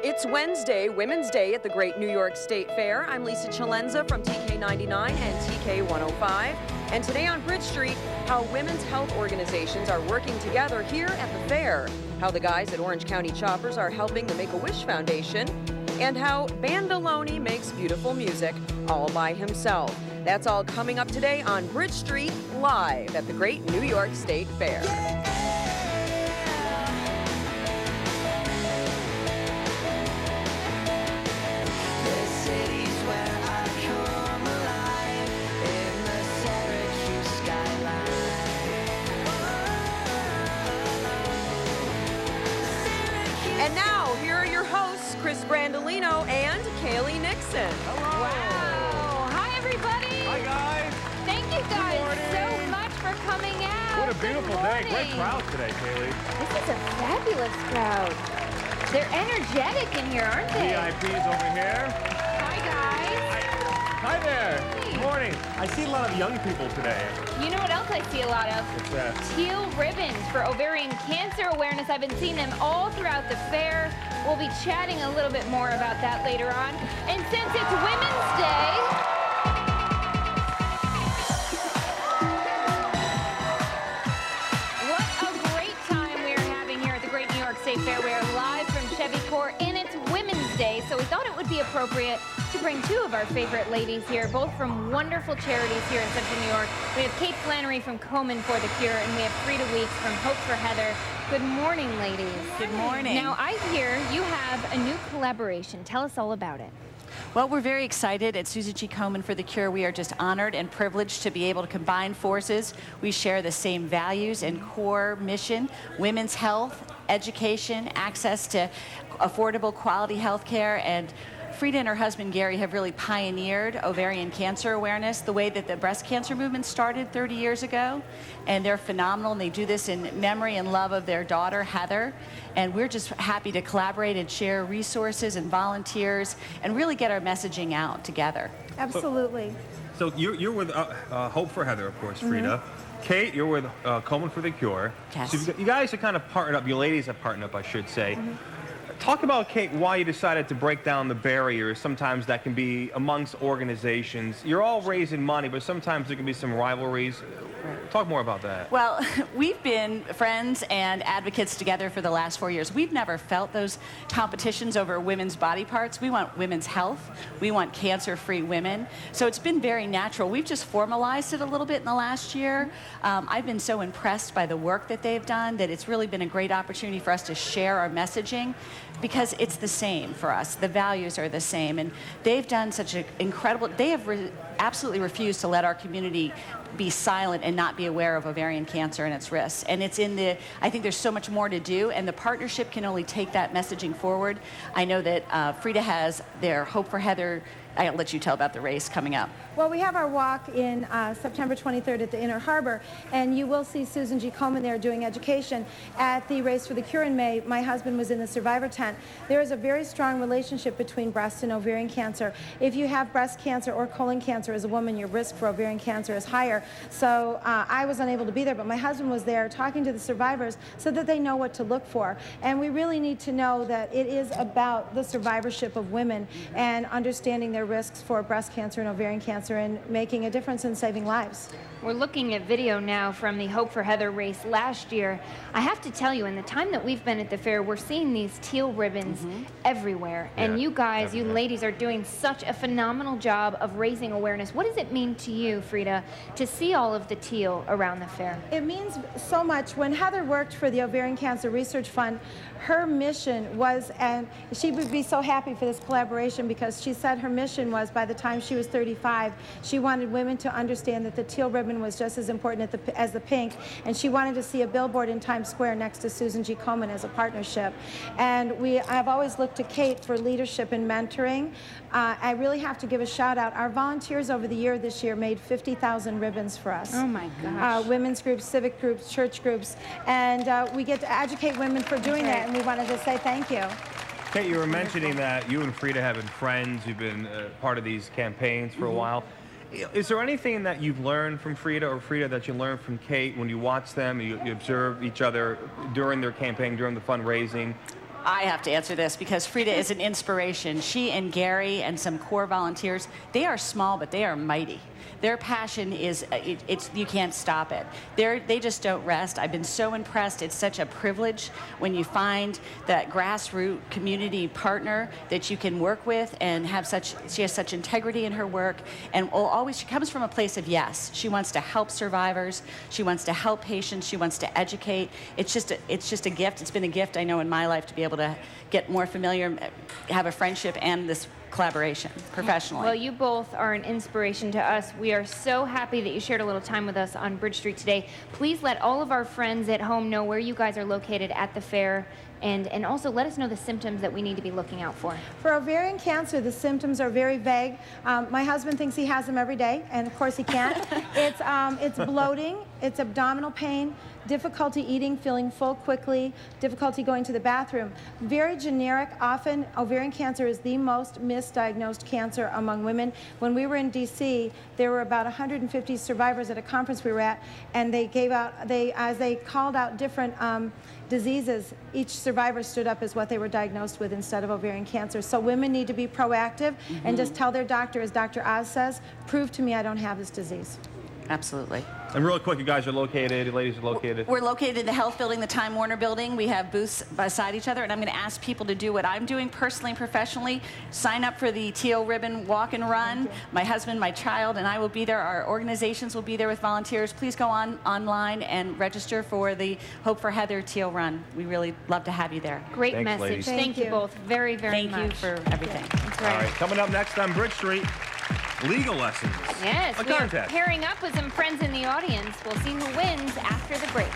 It's Wednesday, Women's Day at the Great New York State Fair. I'm Lisa Chalenza from TK99 and TK105. And today on Bridge Street, how women's health organizations are working together here at the fair, how the guys at Orange County Choppers are helping the Make-A-Wish Foundation, and how Bandoloni makes beautiful music all by himself. That's all coming up today on Bridge Street, live at the Great New York State Fair. And now, here are your hosts, Chris Brandolino and Kayley Nixon. Hello. Wow. Hi, everybody. Hi, guys. Thank you guys so much for coming out. What a beautiful day. Great crowd today, Kaylee. This is a fabulous crowd. They're energetic in here, aren't they? VIPs over here. Hi, guys. Hi there. Hey. Good morning. I see a lot of young people today. You know what else I see a lot of? What's that? Teal ribbons for ovarian cancer awareness. I've been seeing them all throughout the fair. We'll be chatting a little bit more about that later on. And since it's Women's Day, what a great time we are having here at the Great New York State Fair. We are live from Chevy Corps, and it's Women's Day, so we thought it would be appropriate to bring two of our favorite ladies here, both from wonderful charities here in Central New York. We have Kate Flannery from Komen for the Cure, and we have Frieda Weeks from Hope for Heather. Good morning, ladies. Good morning. Now, I hear you have a new collaboration. Tell us all about it. Well, we're very excited at Susan G. Komen for the Cure. We are just honored and privileged to be able to combine forces. We share the same values and core mission: women's health, education, access to affordable quality health care, and Frieda and her husband Gary have really pioneered ovarian cancer awareness the way that the breast cancer movement started 30 years ago. And they're phenomenal, and they do this in memory and love of their daughter, Heather. And we're just happy to collaborate and share resources and volunteers and really get our messaging out together. Absolutely. So you're with Hope for Heather, of course, Frieda. Kate, you're with Komen for the Cure. Yes. So you guys are kind of partnered up. You ladies have partnered up, I should say. Talk about, Kate, why you decided to break down the barriers sometimes that can be amongst organizations. You're all raising money, but sometimes there can be some rivalries. Talk more about that. Well, we've been friends and advocates together for the last 4 years. We've never felt those competitions over women's body parts. We want women's health. We want cancer-free women. So it's been very natural. We've just formalized it a little bit in the last year. I've been so impressed by the work that they've done that it's really been a great opportunity for us to share our messaging, because it's the same for us. The values are the same, and they've done such an incredible, they have absolutely refused to let our community be silent and not be aware of ovarian cancer and its risks. And it's in the, I think there's so much more to do, and the partnership can only take that messaging forward. I know that Frieda has their Hope for Heather. I'll let you tell about the race coming up. Well, we have our walk in September 23rd at the Inner Harbor, and you will see Susan G. Komen there doing education. At the Race for the Cure in May, my husband was in the survivor tent. There is a very strong relationship between breast and ovarian cancer. If you have breast cancer or colon cancer as a woman, your risk for ovarian cancer is higher. So I was unable to be there, but my husband was there talking to the survivors so that they know what to look for. And we really need to know that it is about the survivorship of women and understanding their risks for breast cancer and ovarian cancer and making a difference in saving lives. We're looking at video now from the Hope for Heather race last year. I have to tell you, in the time that we've been at the fair, we're seeing these teal ribbons everywhere. And you guys, you ladies, are doing such a phenomenal job of raising awareness. What does it mean to you, Frieda, to see all of the teal around the fair? It means so much. When Heather worked for the Ovarian Cancer Research Fund, her mission was, and she would be so happy for this collaboration, because she said her mission was, by the time she was 35, she wanted women to understand that the teal ribbon was just as important as the pink, and she wanted to see a billboard in Times Square next to Susan G. Komen as a partnership. And I've always looked to Kate for leadership and mentoring. I really have to give a shout out. Our volunteers over the year this year made 50,000 ribbons for us. Oh my gosh. Women's groups, civic groups, church groups, and we get to educate women for doing that, and we wanted to say thank you. Kate, you were mentioning that you and Frieda have been friends. You've been part of these campaigns for a while. Is there anything that you've learned from Frieda or Frieda that you learned from Kate when you watch them, you observe each other during their campaign, during the fundraising? I have to answer this because Frieda is an inspiration. She and Gary and some core volunteers, they are small, but they are mighty. Their passion is, you can't stop it. They just don't rest. I've been so impressed. It's such a privilege when you find that grassroots community partner that you can work with and have she has such integrity in her work, and she comes from a place of yes. She wants to help survivors. She wants to help patients. She wants to educate. It's just a gift. It's been a gift, I know, in my life to be able to get more familiar, have a friendship and this collaboration professionally. Well, you both are an inspiration to us. We are so happy that you shared a little time with us on Bridge Street today. Please let all of our friends at home know where you guys are located at the fair, and also let us know the symptoms that we need to be looking out for. For ovarian cancer, the symptoms are very vague. My husband thinks he has them every day, and of course he can't. It's bloating, it's abdominal pain, difficulty eating, feeling full quickly, difficulty going to the bathroom. Very generic. Often ovarian cancer is the most misdiagnosed cancer among women. When we were in DC, there were about 150 survivors at a conference we were at, and as they called out different diseases, each survivor stood up as what they were diagnosed with instead of ovarian cancer. So women need to be proactive and just tell their doctor, as Dr. Oz says, prove to me I don't have this disease. Absolutely. And real quick, you guys are located, you ladies are located? We're located in the Health Building, the Time Warner Building. We have booths beside each other, and I'm going to ask people to do what I'm doing personally and professionally. Sign up for the Teal Ribbon Walk and Run. My husband, my child, and I will be there. Our organizations will be there with volunteers. Please go online and register for the Hope for Heather Teal Run. We really love to have you there. Great Thanks, message. ladies. Thank you both very, very much. Thank you for everything. That's right. All right, coming up next on Bridge Street, legal lessons. Yes, A we are contest. pairing up with some friends in the audience. We'll see who wins after the break.